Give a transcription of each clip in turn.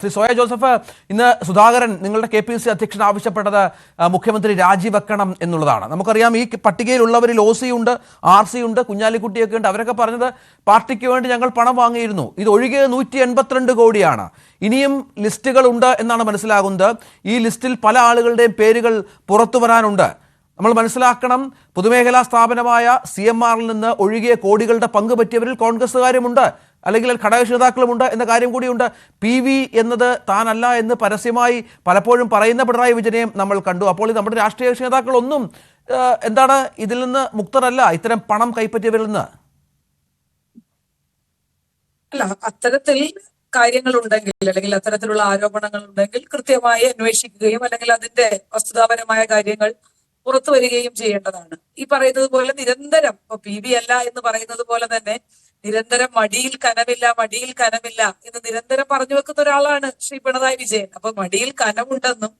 Shri soya Joseph, ഇന്ന് സുധാകരൻ നിങ്ങളുടെ KPCC അധ്യക്ഷൻ ആവശ്യപ്പെട്ടത് മുഖ്യമന്ത്രി രാജിവെക്കണം എന്നുള്ളതാണ്. നമുക്കറിയാം ഈ പട്ടികയിലുള്ളവരിൽ OC ഉണ്ട്, RC ഉണ്ട്, കുഞ്ഞാലിക്കുട്ടിയൊക്കെ ഉണ്ട്. അവരൊക്കെ പറഞ്ഞത് പാർട്ടിക്ക് വേണ്ടി ഞങ്ങൾ പണം വാങ്ങിയിരുന്നു, ഇത് ഒഴികെ 182 കോടിയാണ്. ഇനിയും ലിസ്റ്റുകൾ ഉണ്ട് എന്നാണ് മനസ്സിലാകുന്നത്. ഈ ലിസ്റ്റിൽ പല ആളുകളുടെയും പേരുകൾ പുറത്തു വരാനുണ്ട്. നമ്മൾ മനസ്സിലാക്കണം, പൊതുമേഖലാ സ്ഥാപനമായ CMR-ൽ നിന്ന് ഒഴുകിയ കോടികളുടെ പങ്ക് പറ്റിയവരിൽ കോൺഗ്രസ്സുകാരുമുണ്ട്, അല്ലെങ്കിൽ ഘടകകക്ഷി നേതാക്കളുമുണ്ട് എന്ന കാര്യം കൂടിയുണ്ട്. PV എന്നത് താനല്ല എന്ന് പരസ്യമായി പലപ്പോഴും പറയുന്ന പിണറായി വിജയനെയും നമ്മൾ കണ്ടു. അപ്പോൾ നമ്മുടെ രാഷ്ട്രീയ കക്ഷി നേതാക്കളൊന്നും എന്താണ് ഇതിൽ നിന്ന് മുക്തരല്ല, ഇത്തരം പണം കൈപ്പറ്റിയവരിൽ നിന്ന്. അല്ല, അത്തരത്തിൽ കാര്യങ്ങൾ ഉണ്ടെങ്കിൽ അല്ലെങ്കിൽ അത്തരത്തിലുള്ള ആരോപണങ്ങൾ ഉണ്ടെങ്കിൽ കൃത്യമായി അന്വേഷിക്കുകയും അല്ലെങ്കിൽ അതിന്റെ വസ്തുതാപരമായ കാര്യങ്ങൾ പുറത്തു വരികയും ചെയ്യേണ്ടതാണ്. ഈ പറയുന്നത് പോലെ നിരന്തരം ഇപ്പൊ PV അല്ല എന്ന് പറയുന്നത് പോലെ തന്നെ നിരന്തരം മടിയിൽ കനമില്ല എന്ന് നിരന്തരം പറഞ്ഞു വെക്കുന്ന ഒരാളാണ് ശ്രീ പിണറായി വിജയൻ. അപ്പൊ മടിയിൽ കനമുണ്ടെന്നും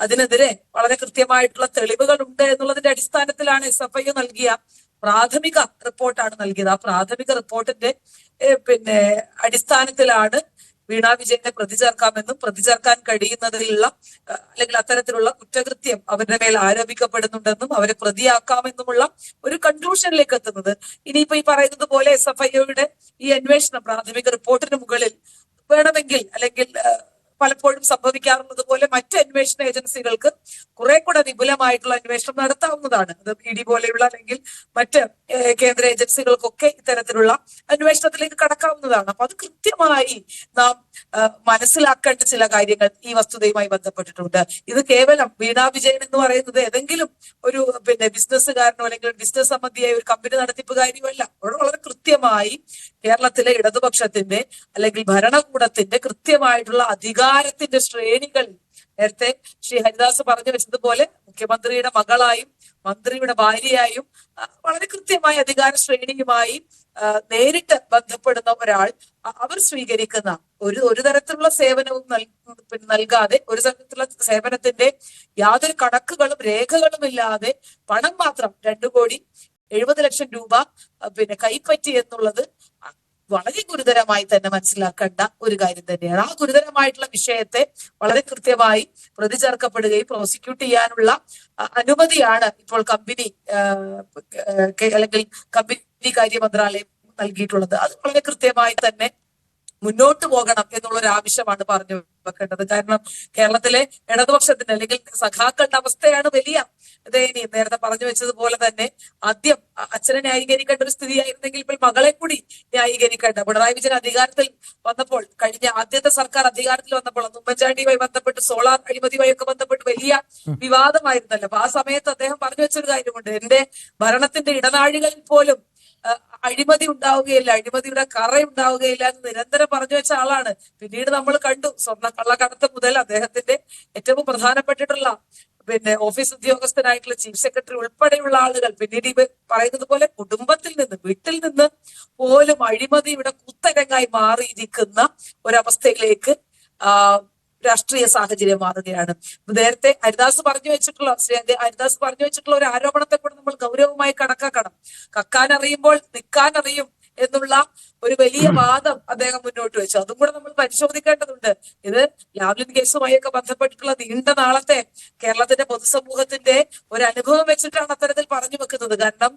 അതിനെതിരെ വളരെ കൃത്യമായിട്ടുള്ള തെളിവുകൾ ഉണ്ട് എന്നുള്ളതിന്റെ അടിസ്ഥാനത്തിലാണ് SFI നൽകിയ പ്രാഥമിക റിപ്പോർട്ടാണ് നൽകിയത്. ആ പ്രാഥമിക റിപ്പോർട്ടിന്റെ അടിസ്ഥാനത്തിലാണ് വീണ വിജയനെ പ്രതി ചേർക്കാമെന്നും പ്രതി ചേർക്കാൻ കഴിയുന്നതിലുള്ള അല്ലെങ്കിൽ അത്തരത്തിലുള്ള കുറ്റകൃത്യം അവരുടെ മേൽ ആരോപിക്കപ്പെടുന്നുണ്ടെന്നും അവരെ പ്രതിയാക്കാമെന്നുമുള്ള ഒരു കൺക്ലൂഷനിലേക്ക് എത്തുന്നത്. ഇനിയിപ്പോ ഈ പറയുന്നത് പോലെ SFIയുടെ ഈ അന്വേഷണം പ്രാഥമിക റിപ്പോർട്ടിന് മുകളിൽ വേണമെങ്കിൽ അല്ലെങ്കിൽ പലപ്പോഴും സംഭവിക്കാറുള്ളത് പോലെ മറ്റ് അന്വേഷണ ഏജൻസികൾക്ക് കുറെ കൂടെ വിപുലമായിട്ടുള്ള അന്വേഷണം നടത്താവുന്നതാണ്. അത് ED പോലെയുള്ള അല്ലെങ്കിൽ മറ്റ് കേന്ദ്ര ഏജൻസികൾക്കൊക്കെ ഇത്തരത്തിലുള്ള അന്വേഷണത്തിലേക്ക് കടക്കാവുന്നതാണ്. അപ്പൊ അത് കൃത്യമായി നാം മനസ്സിലാക്കേണ്ട ചില കാര്യങ്ങൾ ഈ വസ്തുതയുമായി ബന്ധപ്പെട്ടിട്ടുണ്ട്. ഇത് കേവലം വീണ വിജയൻ എന്ന് പറയുന്നത് ഏതെങ്കിലും ഒരു ബിസിനസ്സുകാരനോ അല്ലെങ്കിൽ ബിസിനസ് സംബന്ധിയായ ഒരു കമ്പനി നടത്തിപ്പുകാരിയോ അല്ല. അവിടെ വളരെ കൃത്യമായി കേരളത്തിലെ ഇടതുപക്ഷത്തിന്റെ അല്ലെങ്കിൽ ഭരണകൂടത്തിന്റെ കൃത്യമായിട്ടുള്ള അധികാരത്തിന്റെ ശ്രേണികളിൽ നേരത്തെ ശ്രീ ഹരിദാസ് പറഞ്ഞു വെച്ചതുപോലെ മുഖ്യമന്ത്രിയുടെ മകളായും മന്ത്രിയുടെ ഭാര്യയായും വളരെ കൃത്യമായ അധികാര ശ്രേണിയുമായി നേരിട്ട് ബന്ധപ്പെടുന്ന ഒരാൾ അവർ സ്വീകരിക്കുന്ന ഒരു തരത്തിലുള്ള സേവനവും നൽകാതെ, ഒരു തരത്തിലുള്ള സേവനത്തിന്റെ യാതൊരു കണക്കുകളും രേഖകളും ഇല്ലാതെ പണം മാത്രം 2,70,00,000 രൂപ കൈപ്പറ്റി എന്നുള്ളത് വളരെ ഗുരുതരമായി തന്നെ മനസ്സിലാക്കേണ്ട ഒരു കാര്യം തന്നെയാണ്. ആ ഗുരുതരമായിട്ടുള്ള വിഷയത്തെ വളരെ കൃത്യമായി പ്രതി ചേർക്കപ്പെടുകയും പ്രോസിക്യൂട്ട് ചെയ്യാനുള്ള അനുമതിയാണ് ഇപ്പോൾ കമ്പനി അല്ലെങ്കിൽ കമ്പനി കാര്യ മന്ത്രാലയം നൽകിയിട്ടുള്ളത്. അത് വളരെ കൃത്യമായി തന്നെ മുന്നോട്ട് പോകണം എന്നുള്ളൊരു ആവശ്യമാണ് പറഞ്ഞു വെക്കേണ്ടത്. കാരണം കേരളത്തിലെ ഇടതുപക്ഷത്തിന്റെ അല്ലെങ്കിൽ സഖാക്കളുടെ അവസ്ഥയാണ് വലിയ ദയനീയം. നേരത്തെ പറഞ്ഞു വെച്ചതുപോലെ തന്നെ ആദ്യം അച്ഛനെ ന്യായീകരിക്കേണ്ട ഒരു സ്ഥിതിയായിരുന്നെങ്കിൽ ഇപ്പോൾ മകളെ കൂടി ന്യായീകരിക്കേണ്ട. പിണറായി വിജയൻ അധികാരത്തിൽ വന്നപ്പോൾ, കഴിഞ്ഞ ആദ്യത്തെ സർക്കാർ അധികാരത്തിൽ വന്നപ്പോൾ ഉമ്മൻചാണ്ടിയുമായി ബന്ധപ്പെട്ട് സോളാർ അഴിമതിയുമായി ഒക്കെ ബന്ധപ്പെട്ട് വലിയ വിവാദമായിരുന്നല്ലോ. അപ്പൊ ആ സമയത്ത് അദ്ദേഹം പറഞ്ഞു വെച്ചൊരു കാര്യമുണ്ട്, എന്റെ ഭരണത്തിന്റെ ഇടനാഴികളിൽ പോലും അഴിമതി ഉണ്ടാവുകയില്ല, അഴിമതിയുടെ കറ ഉണ്ടാവുകയില്ല എന്ന് നിരന്തരം പറഞ്ഞു വെച്ച ആളാണ്. പിന്നീട് നമ്മൾ കണ്ടു സ്വർണ്ണ കള്ളക്കടത്ത് മുതൽ അദ്ദേഹത്തിന്റെ ഏറ്റവും പ്രധാനപ്പെട്ടിട്ടുള്ള ഓഫീസ് ഉദ്യോഗസ്ഥനായിട്ടുള്ള ചീഫ് സെക്രട്ടറി ഉൾപ്പെടെയുള്ള ആളുകൾ പിന്നീട് ഈ പറയുന്നത് പോലെ കുടുംബത്തിൽ നിന്ന് വീട്ടിൽ നിന്ന് പോലും അഴിമതിയുടെ കുത്തരങ്ങായി മാറിയിരിക്കുന്ന ഒരവസ്ഥയിലേക്ക് രാഷ്ട്രീയ സാഹചര്യം മാറുകയാണ്. നേരത്തെ ഹരിദാസ് പറഞ്ഞു വെച്ചിട്ടുള്ള ഒരു ആരോപണത്തെ കൂടെ നമ്മൾ ഗൗരവമായി കണക്കാക്കണം. കക്കാൻ അറിയുമ്പോൾ നിൽക്കാൻ അറിയും എന്നുള്ള ഒരു വലിയ വാദം അദ്ദേഹം മുന്നോട്ട് വെച്ചു. അതും കൂടെ നമ്മൾ പരിശോധിക്കേണ്ടതുണ്ട്. ഇത് ലാവ്ലിൻ കേസുമായൊക്കെ ബന്ധപ്പെട്ടിട്ടുള്ള നീണ്ട നാളത്തെ കേരളത്തിന്റെ പൊതുസമൂഹത്തിന്റെ ഒരു അനുഭവം വെച്ചിട്ടാണ് അത്തരത്തിൽ പറഞ്ഞു വെക്കുന്നത്. കാരണം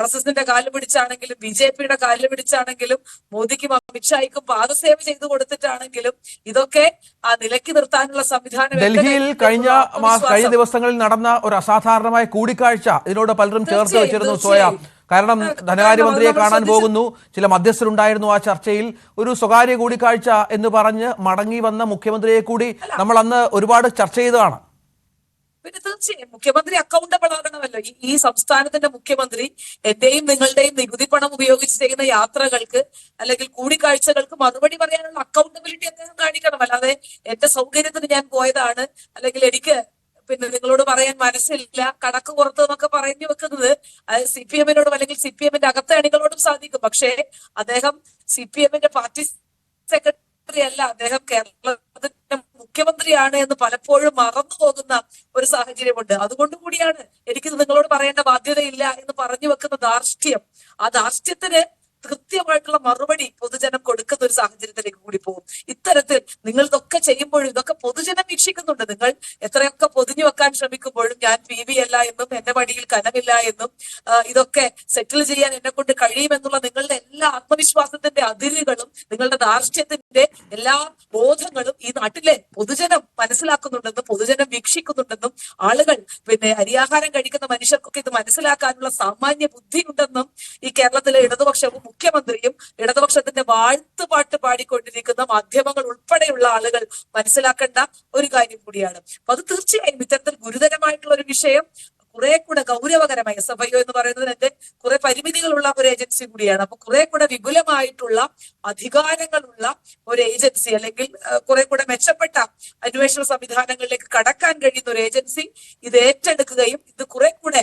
RSSന്റെ കാല് പിടിച്ചാണെങ്കിലും BJPയുടെ കാല് പിടിച്ചാണെങ്കിലും മോദിക്കും അമിത്ഷായ്ക്കും പാദസേവ ചെയ്തു കൊടുത്തിട്ടാണെങ്കിലും ഇതൊക്കെ ആ നിലയ്ക്ക് നിർത്താനുള്ള സംവിധാനം ഡൽഹിയിൽ കഴിഞ്ഞ ദിവസങ്ങളിൽ നടന്ന ഒരു അസാധാരണമായ കൂടിക്കാഴ്ച ഇതിനോട് പലരും ചേർത്ത് വെച്ചിരുന്നു സോയ. കാരണം ധനകാര്യമന്ത്രിയെ കാണാൻ പോകുന്നു, ചില മധ്യസ്ഥരുണ്ടായിരുന്നു ആ ചർച്ചയിൽ. ഒരു സ്വകാര്യ കൂടിക്കാഴ്ച എന്ന് പറഞ്ഞ് മടങ്ങി വന്ന മുഖ്യമന്ത്രിയെ കൂടി നമ്മൾ അന്ന് ഒരുപാട് ചർച്ച ചെയ്തതാണ്. പിന്നെ തീർച്ചയായും മുഖ്യമന്ത്രി അക്കൗണ്ടബിൾ ആകണമല്ലോ. ഈ സംസ്ഥാനത്തിന്റെ മുഖ്യമന്ത്രി എന്റെയും നിങ്ങളുടെയും നികുതി പണം ഉപയോഗിച്ച് ചെയ്യുന്ന യാത്രകൾക്ക് അല്ലെങ്കിൽ കൂടിക്കാഴ്ചകൾക്ക് മറുപടി പറയാനുള്ള അക്കൗണ്ടബിലിറ്റി അദ്ദേഹം കാണിക്കണം. അല്ലാതെ എന്റെ സൗകര്യത്തിന് ഞാൻ പോയതാണ് അല്ലെങ്കിൽ എനിക്ക് നിങ്ങളോട് പറയാൻ മനസ്സില്ല, കണക്ക് പുറത്ത് എന്നൊക്കെ പറഞ്ഞു വെക്കുന്നത് CPM-നോടും അല്ലെങ്കിൽ CPM-ന്റെ അകത്തെ അണികളോടും സാധിക്കും. പക്ഷേ അദ്ദേഹം CPM-ന്റെ പാർട്ടി സെക്രട്ടറി അല്ല, അദ്ദേഹം കേരളത്തിന്റെ മുഖ്യമന്ത്രിയാണ് എന്ന് പലപ്പോഴും മറന്നു പോകുന്ന ഒരു സാഹചര്യമുണ്ട്. അതുകൊണ്ട് കൂടിയാണ് എനിക്കിത് നിങ്ങളോട് പറയേണ്ട ബാധ്യതയില്ല എന്ന് പറഞ്ഞു വെക്കുന്ന ധാർഷ്ട്യം. ആ ധാർഷ്ട്യത്തിന് കൃത്യമായിട്ടുള്ള മറുപടി പൊതുജനം കൊടുക്കുന്ന ഒരു സാഹചര്യത്തിലേക്ക് കൂടി പോകും. ഇത്തരത്തിൽ നിങ്ങൾ ഇതൊക്കെ ചെയ്യുമ്പോഴും ഇതൊക്കെ പൊതുജനം വീക്ഷിക്കുന്നുണ്ട്. നിങ്ങൾ എത്രയൊക്കെ പൊതിഞ്ഞു വെക്കാൻ ശ്രമിക്കുമ്പോഴും ഞാൻ PV അല്ല എന്നും എന്റെ പടിയിൽ കനമില്ല എന്നും ഇതൊക്കെ സെറ്റിൽ ചെയ്യാൻ എന്നെ കൊണ്ട് കഴിയുമെന്നുള്ള നിങ്ങളുടെ എല്ലാ ആത്മവിശ്വാസത്തിന്റെ അതിരുകളും നിങ്ങളുടെ ധാർഷ്ട്യത്തിന്റെ എല്ലാ ബോധങ്ങളും ഈ നാട്ടിലെ പൊതുജനം മനസ്സിലാക്കുന്നുണ്ടെന്നും പൊതുജനം വീക്ഷിക്കുന്നുണ്ടെന്നും ആളുകൾ അരിയാഹാരം കഴിക്കുന്ന മനുഷ്യർക്കൊക്കെ ഇത് മനസ്സിലാക്കാനുള്ള സാമാന്യ ബുദ്ധിയുണ്ടെന്നും ഈ കേരളത്തിലെ ഇടതുപക്ഷവും മുഖ്യമന്ത്രിയും ഇടതുപക്ഷത്തിന്റെ വാഴ്ത്തുപാട്ട് പാടിക്കൊണ്ടിരിക്കുന്ന മാധ്യമങ്ങൾ ഉൾപ്പെടെയുള്ള ആളുകൾ മനസ്സിലാക്കേണ്ട ഒരു കാര്യം കൂടിയാണ്. അപ്പൊ അത് തീർച്ചയായും ഇത്തരത്തിൽ ഗുരുതരമായിട്ടുള്ള ഒരു വിഷയം കുറെ കൂടെ ഗൗരവകരമായി SFIO എന്ന് പറയുന്നതിന്റെ കുറെ പരിമിതികളുള്ള ഒരു ഏജൻസി കൂടിയാണ്. അപ്പൊ കുറെ കൂടെ വിപുലമായിട്ടുള്ള അധികാരങ്ങളുള്ള ഒരു ഏജൻസി അല്ലെങ്കിൽ കുറെ കൂടെ മെച്ചപ്പെട്ട അന്വേഷണ സംവിധാനങ്ങളിലേക്ക് കടക്കാൻ കഴിയുന്ന ഒരു ഏജൻസി ഇത് ഏറ്റെടുക്കുകയും ഇത് കുറെ കൂടെ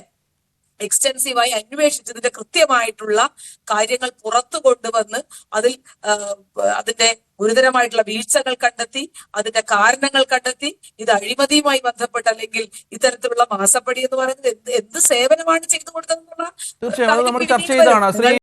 എക്സ്റ്റെൻസീവായി അന്വേഷിച്ച് ഇതിന്റെ കൃത്യമായിട്ടുള്ള കാര്യങ്ങൾ പുറത്തു കൊണ്ടുവന്ന് അതിന്റെ ഗുരുതരമായിട്ടുള്ള വീഴ്ചകൾ കണ്ടെത്തി അതിന്റെ കാരണങ്ങൾ കണ്ടെത്തി ഇത് അഴിമതിയുമായി ബന്ധപ്പെട്ട് അല്ലെങ്കിൽ ഇത്തരത്തിലുള്ള മാസപ്പടി എന്ന് പറയുന്നത് എന്ത് സേവനമാണ് ചെയ്തു കൊടുത്തതെന്നുള്ള തീർച്ചയായും അത് നമ്മൾ ചർച്ച ചെയ്തതാണ്. ശ്രീ